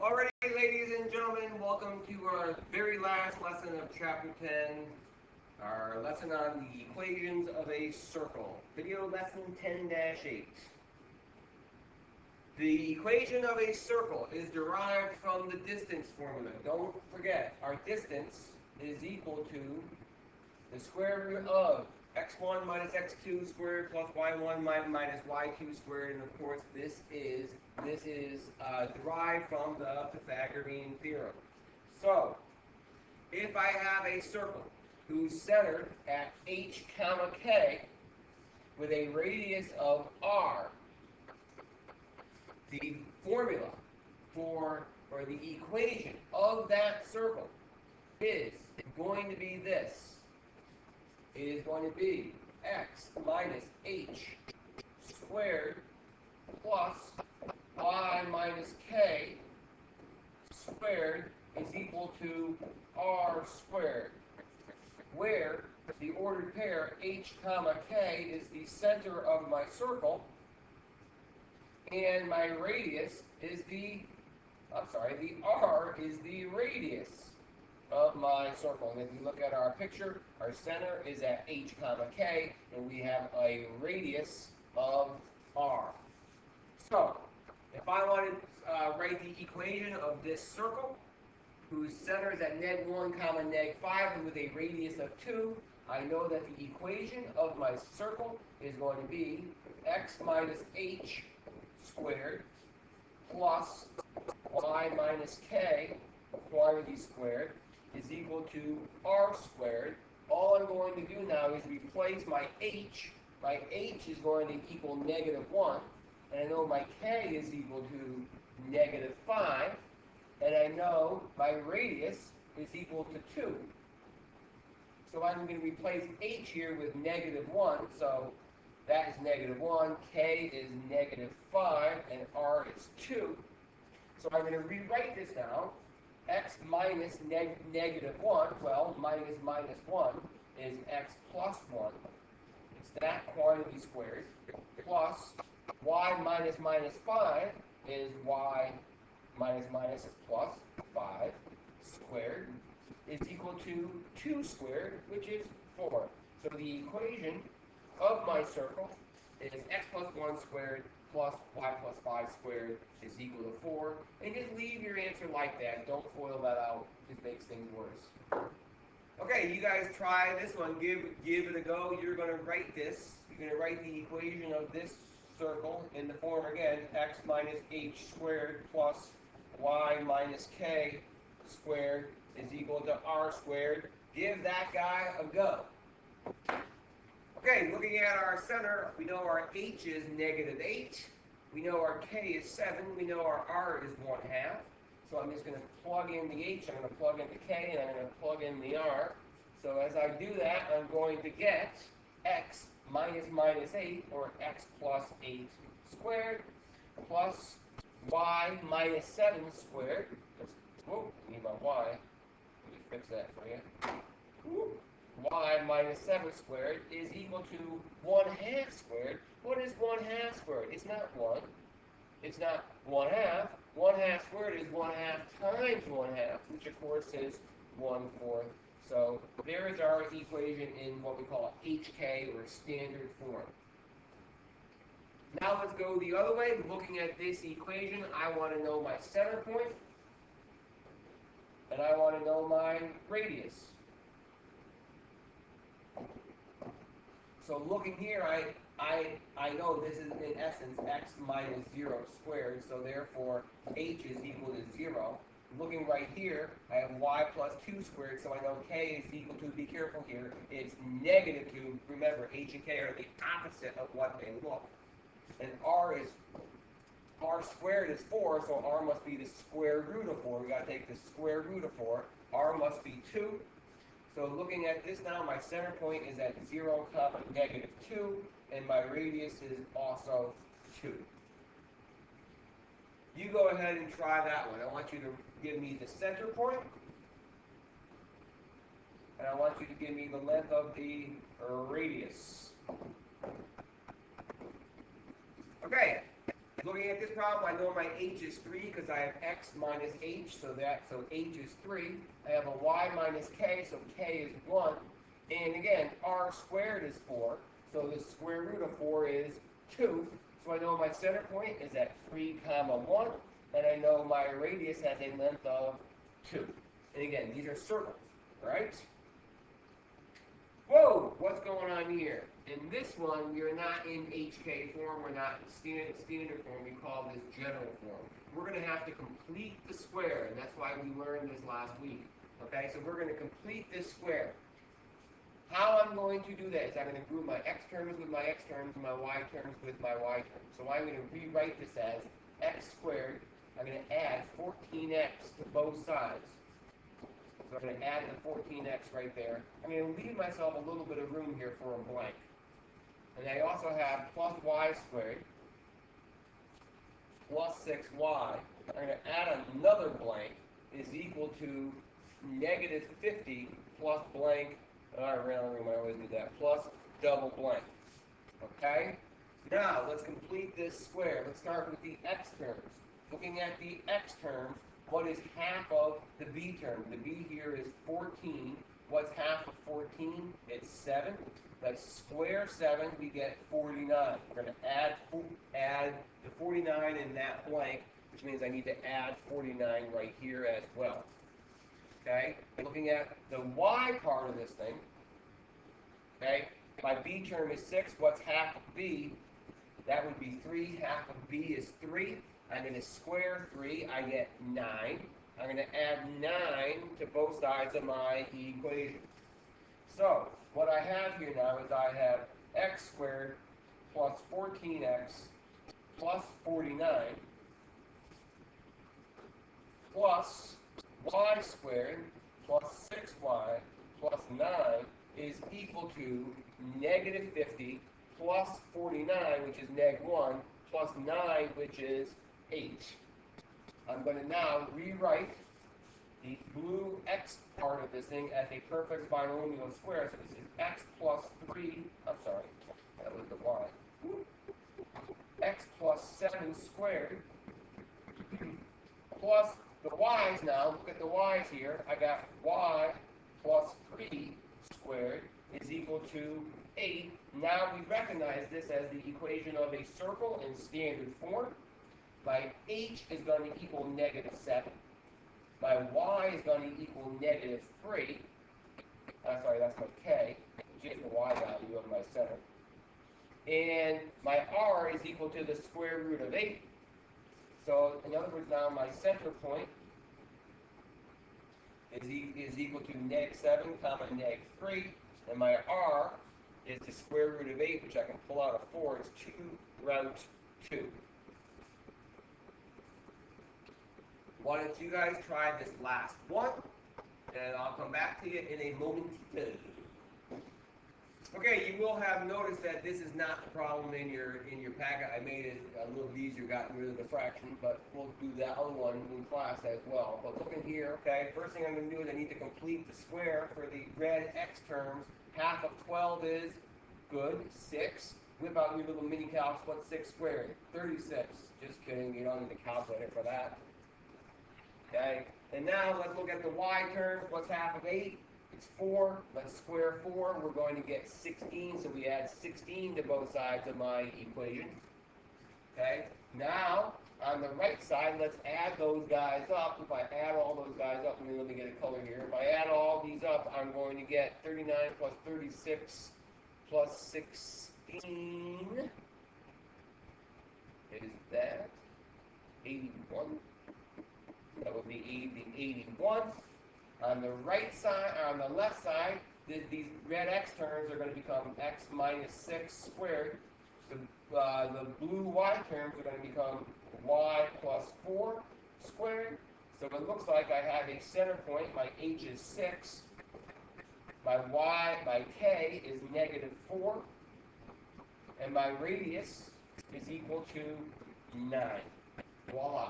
Alrighty, ladies and gentlemen, welcome to our very last lesson of Chapter 10, our lesson on the equations of a circle. Video lesson 10-8. The equation of a circle is derived from the distance formula. Don't forget, our distance is equal to the square root of x1 minus x2 squared plus y1 minus y2 squared, and of course this is derived from the Pythagorean theorem. So, if I have a circle whose center at h comma k with a radius of r, the formula or the equation of that circle is going to be this. It is going to be x minus h squared plus y minus k squared is equal to r squared, where the ordered pair h comma k is the center of my circle, and my radius is the r is the radius of my circle. And if you look at our picture, our center is at h comma k, and we have a radius of r. So, if I want to write the equation of this circle, whose center is at -1 comma -5 and with a radius of 2, I know that the equation of my circle is going to be x minus h squared plus y minus k quantity squared is equal to r squared. All I'm going to do now is replace my h. My h is going to equal -1, and I know my k is equal to -5, and I know my radius is equal to 2. So I'm going to replace h here with -1, so that is -1, k is -5, and r is 2. So I'm going to rewrite this now. X minus -1, well, minus 1 is x plus 1. It's that quantity squared, plus y minus 5 is y minus is plus 5 squared is equal to 2 squared, which is 4. So the equation of my circle is x plus 1 squared plus y plus 5 squared is equal to 4. And just leave your answer like that. Don't FOIL that out. It just makes things worse. Okay, you guys try this one. Give it a go. You're going to write this. You're going to write the equation of this circle in the form, again, x minus h squared plus y minus k squared is equal to r squared. Give that guy a go. Okay, looking at our center, we know our h is -8. We know our k is 7. We know our r is 1/2. So I'm just going to plug in the h, I'm going to plug in the k, and I'm going to plug in the r. So as I do that, I'm going to get x minus 8, or x plus 8 squared, plus y minus 7 squared. Whoa, I need my y. Let me fix that for you. Whoa. Y minus 7 squared is equal to 1/2 squared. What is 1/2 squared? It's not 1. It's not 1/2. 1/2 squared is 1/2 times 1/2, which of course is 1/4. So there is our equation in what we call HK, or standard form. Now let's go the other way. Looking at this equation, I want to know my center point, and I want to know my radius. So looking here, I know this is in essence x minus 0 squared, so therefore h is equal to 0. Looking right here, I have y plus 2 squared, so I know k is equal to, be careful here, it's -2. Remember, h and k are the opposite of what they look. And r squared is 4, so r must be the square root of 4. We got to take the square root of 4. R must be 2. So looking at this now, my center point is at 0, -2, and my radius is also 2. You go ahead and try that one. I want you to give me the center point, and I want you to give me the length of the radius. Okay, Looking at this problem, I know my h is 3 because I have x minus h, so h is 3. I have a y minus k, so k is 1. And again, r squared is 4, so the square root of 4 is 2. So I know my center point is at 3 comma 1, and I know my radius has a length of 2. And again, these are circles, right? Whoa, what's going on here? In this one, we are not in HK form, we're not in standard form, we call this general form. We're going to have to complete the square, and that's why we learned this last week. Okay, so we're going to complete this square. How I'm going to do that is I'm going to group my x terms with my x terms and my y terms with my y terms. So I'm going to rewrite this as x squared. I'm going to add 14x to both sides. So I'm going to add the 14x right there. I'm going to leave myself a little bit of room here for a blank. And I also have plus y squared plus 6y. I'm going to add another blank is equal to negative 50 plus blank. I ran out of room, I always do that. Plus double blank. Okay? Now, let's complete this square. Let's start with the x terms. Looking at the x terms, what is half of the b term? The b here is 14. What's half of 14? It's 7. Let's square 7, we get 49. We're going to add the 49 in that blank, which means I need to add 49 right here as well. Okay? Looking at the y part of this thing, okay? My b term is 6. What's half of b? That would be 3. Half of b is 3. I'm going to square 3. I get 9. I'm going to add 9 to both sides of my equation. So, what I have here now is I have x squared plus 14x plus 49 plus y squared plus 6y plus 9 is equal to negative 50 plus 49, which is neg 1, plus 9, which is 8. I'm going to now rewrite the blue x part of this thing as a perfect binomial square. So this is x plus 3, I'm sorry, that was the y. X plus 7 squared plus the y's now. Look at the y's here. I got y plus 3 squared is equal to 8. Now we recognize this as the equation of a circle in standard form. My h is going to equal negative 7. My y is going to equal negative 3. Sorry, that's my k, which is the y value of my center. And my r is equal to the square root of 8. So, in other words, now my center point is equal to neg 7 comma neg 3. And my r is the square root of 8, which I can pull out a 4. It's 2 root 2. Why don't you guys try this last one, and I'll come back to you in a moment. Okay, you will have noticed that this is not the problem in your packet. I made it a little easier, gotten rid of the fraction, but we'll do that other one in class as well. But looking here, okay, first thing I'm going to do is I need to complete the square for the red x terms. Half of 12 is good, 6. Whip out your little mini calcs. What's 6 squared? 36. Just kidding, you don't need a calculator for that. Okay, and now let's look at the y terms. What's half of 8? It's 4. Let's square 4. We're going to get 16, so we add 16 to both sides of my equation. Okay, now on the right side, let's add those guys up. If I add all those guys up, let me get a color here. If I add all these up, I'm going to get 39 plus 36 plus 16. Is that 81? That would be 81. On the right side, on the left side, these red x terms are going to become x minus 6 squared. The blue y terms are going to become y plus 4 squared. So it looks like I have a center point. My h is 6. My k is negative 4. And my radius is equal to 9. Voila.